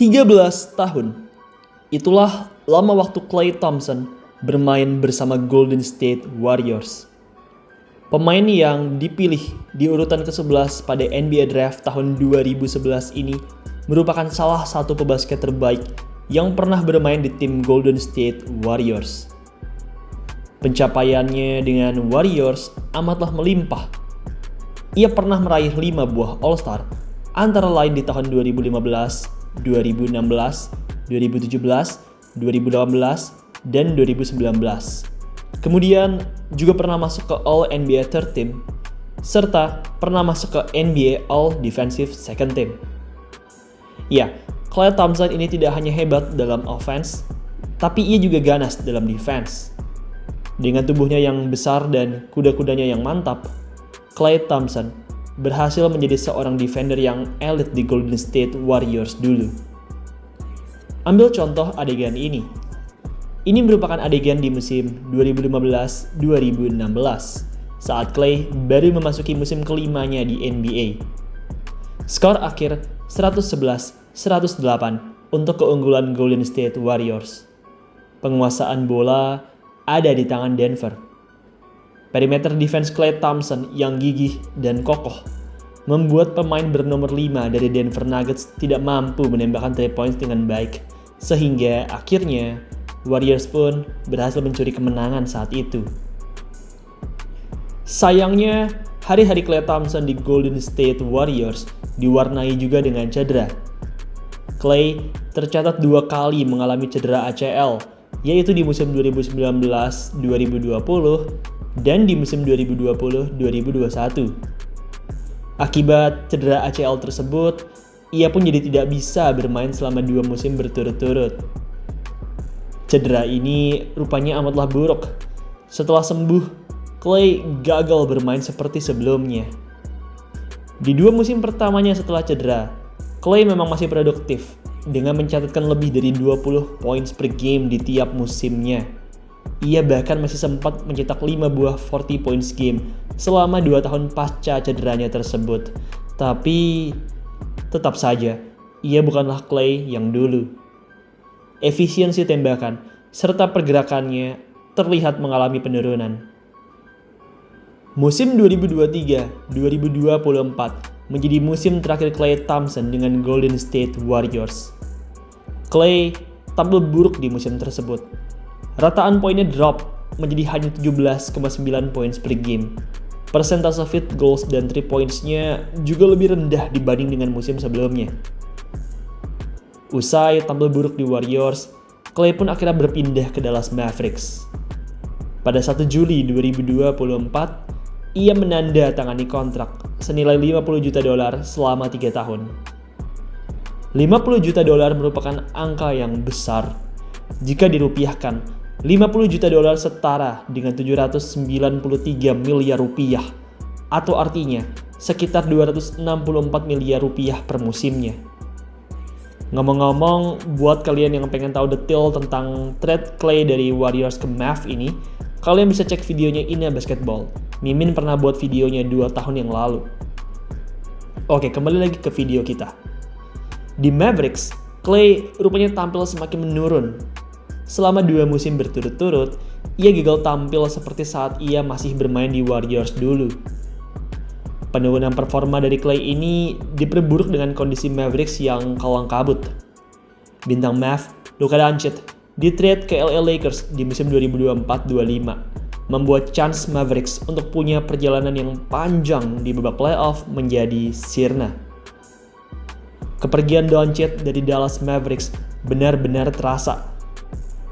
13 tahun. Itulah lama waktu Klay Thompson bermain bersama Golden State Warriors. Pemain yang dipilih di urutan ke-11 pada NBA Draft tahun 2011 ini merupakan salah satu pebasket terbaik yang pernah bermain di tim Golden State Warriors. Pencapaiannya dengan Warriors amatlah melimpah. Ia pernah meraih 5 buah All-Star, antara lain di tahun 2015, 2016, 2017, 2018, dan 2019. Kemudian juga pernah masuk ke All-NBA Third Team, serta pernah masuk ke NBA All-Defensive Second Team. Ya, Klay Thompson ini tidak hanya hebat dalam offense, tapi ia juga ganas dalam defense. Dengan tubuhnya yang besar dan kuda-kudanya yang mantap, Klay Thompson berhasil menjadi seorang defender yang elit di Golden State Warriors dulu. Ambil contoh adegan ini. Ini merupakan adegan di musim 2015-2016 saat Klay baru memasuki musim kelimanya di NBA. Skor akhir 111-108 untuk keunggulan Golden State Warriors. Penguasaan bola ada di tangan Denver. Perimeter defense Klay Thompson yang gigih dan kokoh membuat pemain bernomor 5 dari Denver Nuggets tidak mampu menembakkan 3 points dengan baik, sehingga akhirnya Warriors pun berhasil mencuri kemenangan saat itu. Sayangnya, hari-hari Klay Thompson di Golden State Warriors diwarnai juga dengan cedera. Klay tercatat 2 kali mengalami cedera ACL, yaitu di musim 2019-2020 dan di musim 2020-2021. Akibat cedera ACL tersebut, ia pun jadi tidak bisa bermain selama 2 musim berturut-turut. Cedera ini rupanya amatlah buruk. Setelah sembuh, Klay gagal bermain seperti sebelumnya. Di 2 musim pertamanya setelah cedera, Klay memang masih produktif dengan mencatatkan lebih dari 20 points per game di tiap musimnya. Ia bahkan masih sempat mencetak 5 buah 40 points game selama 2 tahun pasca cederanya tersebut. Tapi tetap saja, ia bukanlah Klay yang dulu. Efisiensi tembakan serta pergerakannya terlihat mengalami penurunan. Musim 2023-2024 menjadi musim terakhir Klay Thompson dengan Golden State Warriors. Klay tampil buruk di musim tersebut. Rataan poinnya drop menjadi hanya 17,9 points per game. Persentase field goals dan 3 points-nya juga lebih rendah dibanding dengan musim sebelumnya. Usai tampil buruk di Warriors, Klay pun akhirnya berpindah ke Dallas Mavericks. Pada 1 Juli 2024, ia menandatangani kontrak senilai $50 juta selama 3 tahun. $50 juta merupakan angka yang besar. Jika dirupiahkan, $50 juta setara dengan 793 miliar rupiah, atau artinya sekitar 264 miliar rupiah per musimnya. Ngomong-ngomong, buat kalian yang pengen tahu detail tentang trade Klay dari Warriors ke Mavs ini, kalian bisa cek videonya Ina Basketball. Mimin pernah buat videonya 2 tahun yang lalu. Oke, kembali lagi ke video kita. Di Mavericks, Klay rupanya tampil semakin menurun. Selama 2 musim berturut-turut, ia gagal tampil seperti saat ia masih bermain di Warriors dulu. Penurunan performa dari Klay ini diperburuk dengan kondisi Mavericks yang kalang kabut. Bintang Mavs, Luka Doncic, di-trade ke LA Lakers di musim 2024-25, membuat chance Mavericks untuk punya perjalanan yang panjang di babak playoff menjadi sirna. Kepergian Doncic dari Dallas Mavericks benar-benar terasa.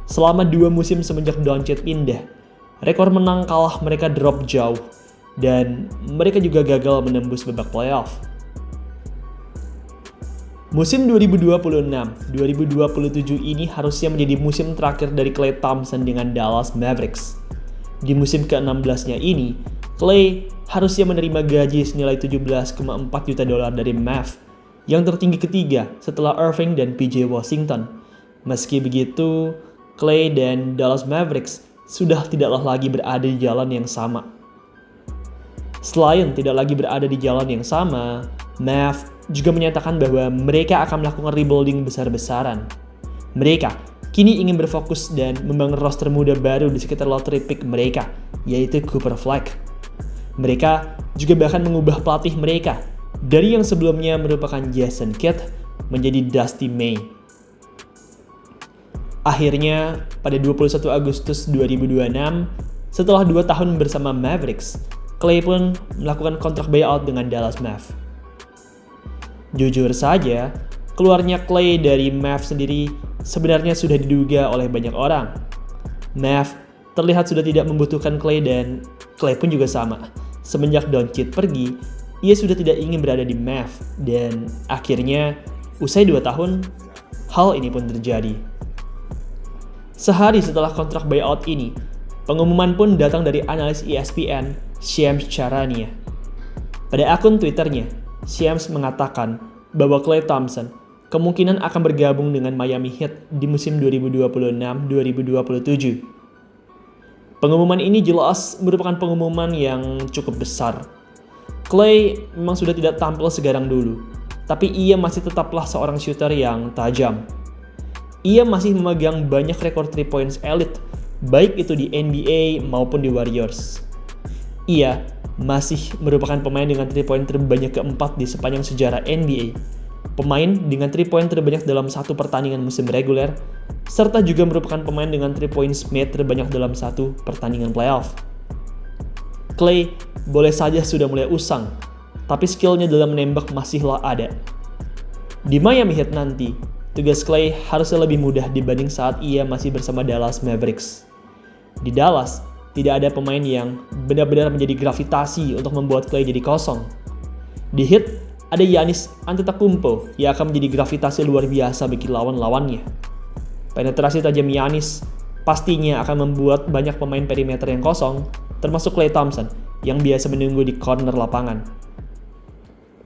Selama 2 musim semenjak Doncic pindah, rekor menang kalah mereka drop jauh, dan mereka juga gagal menembus babak playoff. Musim 2026-2027 ini harusnya menjadi musim terakhir dari Klay Thompson dengan Dallas Mavericks. Di musim ke-16-nya ini, Klay harusnya menerima gaji senilai $17,4 juta dari Mavs, yang tertinggi ketiga setelah Irving dan PJ Washington. Meski begitu, Klay dan Dallas Mavericks sudah tidaklah lagi berada di jalan yang sama. Selain tidak lagi berada di jalan yang sama, Mavs juga menyatakan bahwa mereka akan melakukan rebuilding besar-besaran. Mereka kini ingin berfokus dan membangun roster muda baru di sekitar lottery pick mereka, yaitu Cooper Fleck. Mereka juga bahkan mengubah pelatih mereka dari yang sebelumnya merupakan Jason Kidd menjadi Dusty May. Akhirnya, pada 21 Agustus 2026, setelah 2 tahun bersama Mavericks, Klay pun melakukan kontrak buyout dengan Dallas Mavs. Jujur saja, keluarnya Klay dari Mavs sendiri sebenarnya sudah diduga oleh banyak orang. Mavs terlihat sudah tidak membutuhkan Klay dan Klay pun juga sama. Semenjak Doncic pergi, ia sudah tidak ingin berada di Mavs dan akhirnya usai 2 tahun, hal ini pun terjadi. Sehari setelah kontrak buyout ini, pengumuman pun datang dari analis ESPN, Shams Charania. Pada akun Twitternya, Shams mengatakan bahwa Klay Thompson kemungkinan akan bergabung dengan Miami Heat di musim 2026-2027. Pengumuman ini jelas merupakan pengumuman yang cukup besar. Klay memang sudah tidak tampil segarang dulu, tapi ia masih tetaplah seorang shooter yang tajam. Ia masih memegang banyak rekor 3 points elite, baik itu di NBA maupun di Warriors. Ia masih merupakan pemain dengan 3 point terbanyak keempat di sepanjang sejarah NBA, pemain dengan 3 point terbanyak dalam satu pertandingan musim reguler, serta juga merupakan pemain dengan 3 points made terbanyak dalam satu pertandingan playoff. Klay boleh saja sudah mulai usang, tapi skillnya dalam menembak masihlah ada. Di Miami Heat nanti, tugas Klay harusnya lebih mudah dibanding saat ia masih bersama Dallas Mavericks. Di Dallas, tidak ada pemain yang benar-benar menjadi gravitasi untuk membuat Klay jadi kosong. Di Heat, ada Giannis Antetokounmpo yang akan menjadi gravitasi luar biasa bagi lawan-lawannya. Penetrasi tajam Giannis pastinya akan membuat banyak pemain perimeter yang kosong, termasuk Klay Thompson yang biasa menunggu di corner lapangan.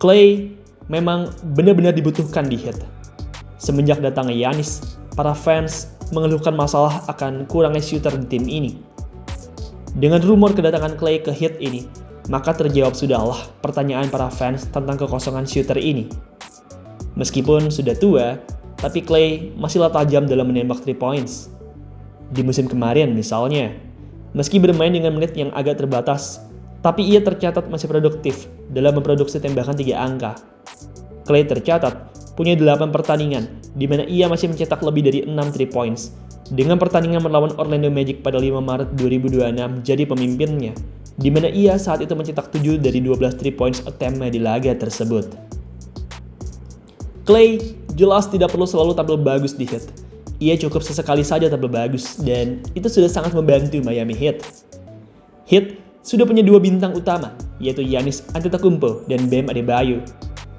Klay memang benar-benar dibutuhkan di Heat. Semenjak datangnya Giannis, para fans mengeluhkan masalah akan kurangnya shooter di tim ini. Dengan rumor kedatangan Klay ke Heat ini, maka terjawab sudahlah pertanyaan para fans tentang kekosongan shooter ini. Meskipun sudah tua, tapi Klay masihlah tajam dalam menembak 3 points. Di musim kemarin misalnya, meski bermain dengan menit yang agak terbatas, tapi ia tercatat masih produktif dalam memproduksi tembakan 3 angka. Klay tercatat punya 8 pertandingan di mana ia masih mencetak lebih dari 6 3 points. Dengan pertandingan melawan Orlando Magic pada 5 Maret 2026 jadi pemimpinnya, di mana ia saat itu mencetak 7 dari 12 3 points attempt di laga tersebut. Klay jelas tidak perlu selalu tampil bagus di Heat. Ia cukup sesekali saja tampil bagus dan itu sudah sangat membantu Miami Heat. Heat sudah punya 2 bintang utama, yaitu Giannis Antetokounmpo dan Bam Adebayo.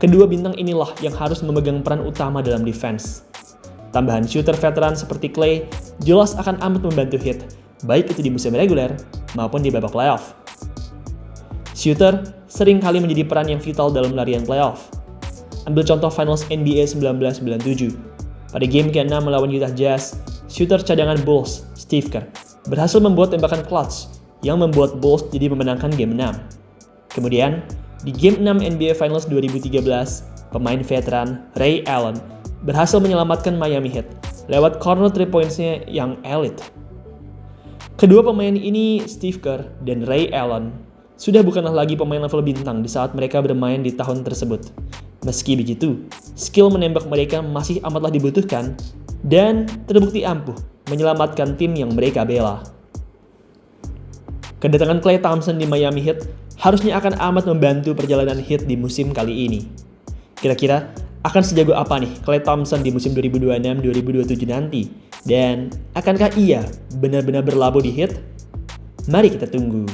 Kedua bintang inilah yang harus memegang peran utama dalam defense. Tambahan shooter veteran seperti Klay jelas akan amat membantu Heat, baik itu di musim reguler maupun di babak playoff. Shooter sering kali menjadi peran yang vital dalam larian playoff. Ambil contoh Finals NBA 1997. Pada game ke-6 melawan Utah Jazz, shooter cadangan Bulls, Steve Kerr, berhasil membuat tembakan clutch yang membuat Bulls jadi memenangkan game 6. Kemudian, di game 6 NBA Finals 2013, pemain veteran Ray Allen berhasil menyelamatkan Miami Heat lewat corner 3 points-nya yang elite. Kedua pemain ini, Steve Kerr dan Ray Allen, sudah bukanlah lagi pemain level bintang di saat mereka bermain di tahun tersebut. Meski begitu, skill menembak mereka masih amatlah dibutuhkan dan terbukti ampuh menyelamatkan tim yang mereka bela. Kedatangan Klay Thompson di Miami Heat harusnya akan amat membantu perjalanan Heat di musim kali ini. Kira-kira akan sejago apa nih Klay Thompson di musim 2026-2027 nanti? Dan akankah ia benar-benar berlabuh di Heat? Mari kita tunggu.